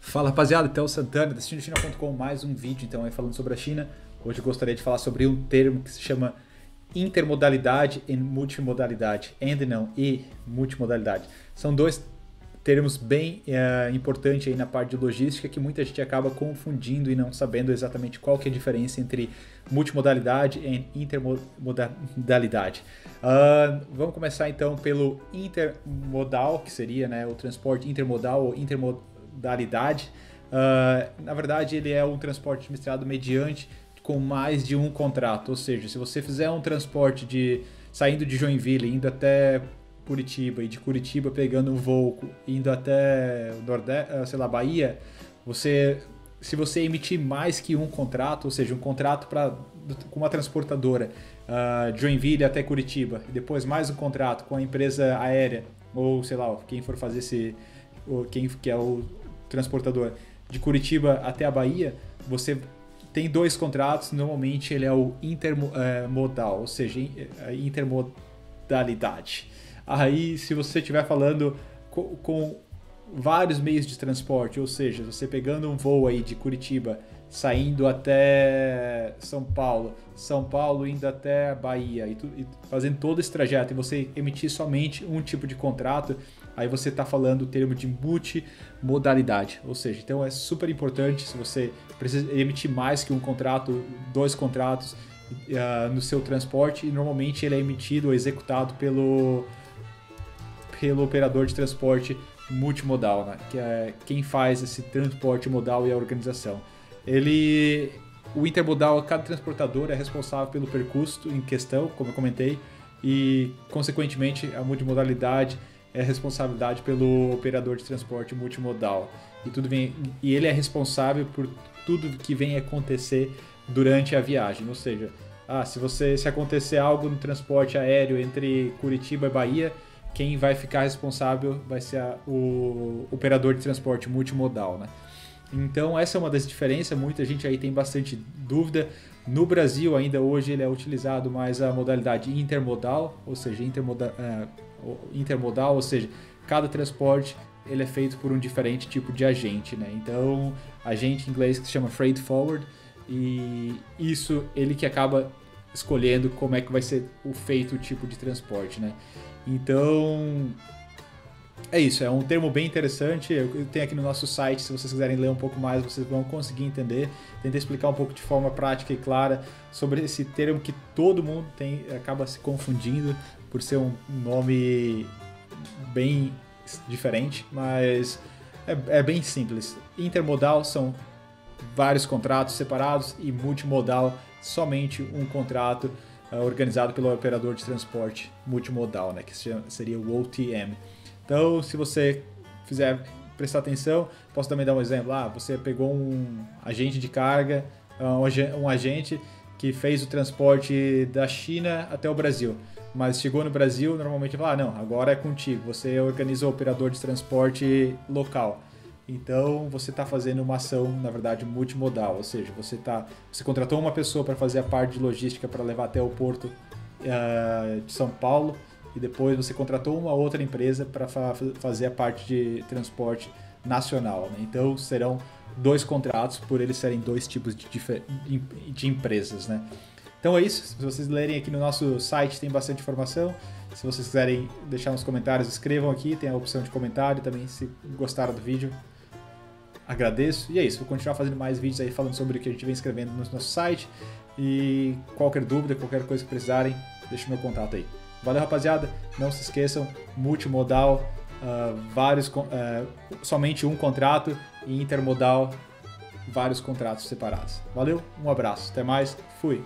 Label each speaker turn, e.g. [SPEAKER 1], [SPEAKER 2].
[SPEAKER 1] Fala rapaziada, Theo Santana, DestinoChina.com, mais um vídeo então aí falando sobre a China. Hoje eu gostaria de falar sobre um termo que se chama intermodalidade e multimodalidade. E multimodalidade. São dois termos bem importantes aí na parte de logística que muita gente acaba confundindo e não sabendo exatamente qual que é a diferença entre multimodalidade e intermodalidade. Vamos começar então pelo intermodal, que seria, né, o transporte intermodal ou intermodalidade. Na verdade, ele é um transporte administrado mediante com mais de um contrato, ou seja, se você fizer um transporte saindo de Joinville, indo até Curitiba, e de Curitiba pegando um voo, indo até o Nordeste, sei lá, Bahia, se você emitir mais que um contrato, ou seja, um contrato com uma transportadora de Joinville até Curitiba, e depois mais um contrato com a empresa aérea, ou sei lá, quem for fazer quem que é o transportador de Curitiba até a Bahia, você tem dois contratos, normalmente ele é o intermodal, ou seja, intermodalidade. Aí, se você estiver falando com vários meios de transporte, ou seja, você pegando um voo aí de Curitiba, saindo até São Paulo indo até Bahia e fazendo todo esse trajeto, e você emitir somente um tipo de contrato, aí você está falando o termo de multimodalidade, ou seja, então é super importante se você precisa emitir mais que um contrato, dois contratos no seu transporte, e normalmente ele é emitido ou executado pelo operador de transporte multimodal, né? Que é quem faz esse transporte modal e a organização. O intermodal, cada transportador é responsável pelo percurso em questão, como eu comentei, e consequentemente a multimodalidade é responsabilidade pelo operador de transporte multimodal. E ele é responsável por tudo que vem acontecer durante a viagem, ou seja, se acontecer algo no transporte aéreo entre Curitiba e Bahia, quem vai ficar responsável vai ser o operador de transporte multimodal, né? Então essa é uma das diferenças, muita gente aí tem bastante dúvida. No Brasil ainda hoje ele é utilizado mais a modalidade intermodal, ou seja, intermodal, ou seja, cada transporte ele é feito por um diferente tipo de agente, né? Então, agente em inglês que se chama freight forward, e isso ele que acaba escolhendo como é que vai ser o tipo de transporte, né? Então, é isso, é um termo bem interessante. Eu tenho aqui no nosso site, se vocês quiserem ler um pouco mais, vocês vão conseguir entender. Tentei explicar um pouco de forma prática e clara sobre esse termo que todo mundo acaba se confundindo por ser um nome bem diferente, mas é bem simples. Intermodal são vários contratos separados e multimodal somente um contrato organizado pelo operador de transporte multimodal, né, que seria o OTM. Então, se você prestar atenção, posso também dar um exemplo. Você pegou um agente de carga, um agente que fez o transporte da China até o Brasil, mas chegou no Brasil, normalmente fala, não, agora é contigo, você organiza o operador de transporte local. Então, você está fazendo uma ação, na verdade, multimodal, ou seja, você contratou uma pessoa para fazer a parte de logística para levar até o porto de São Paulo, e depois você contratou uma outra empresa para fazer a parte de transporte nacional, né? Então, serão dois contratos por eles serem dois tipos de empresas, né? Então é isso, se vocês lerem aqui no nosso site tem bastante informação. Se vocês quiserem deixar nos comentários, escrevam aqui, tem a opção de comentário também, se gostaram do vídeo. Agradeço. E é isso, vou continuar fazendo mais vídeos aí falando sobre o que a gente vem escrevendo no nosso site. E qualquer dúvida, qualquer coisa que precisarem, deixe meu contato aí. Valeu, rapaziada. Não se esqueçam, multimodal, somente um contrato, e intermodal, vários contratos separados. Valeu, um abraço, até mais, fui!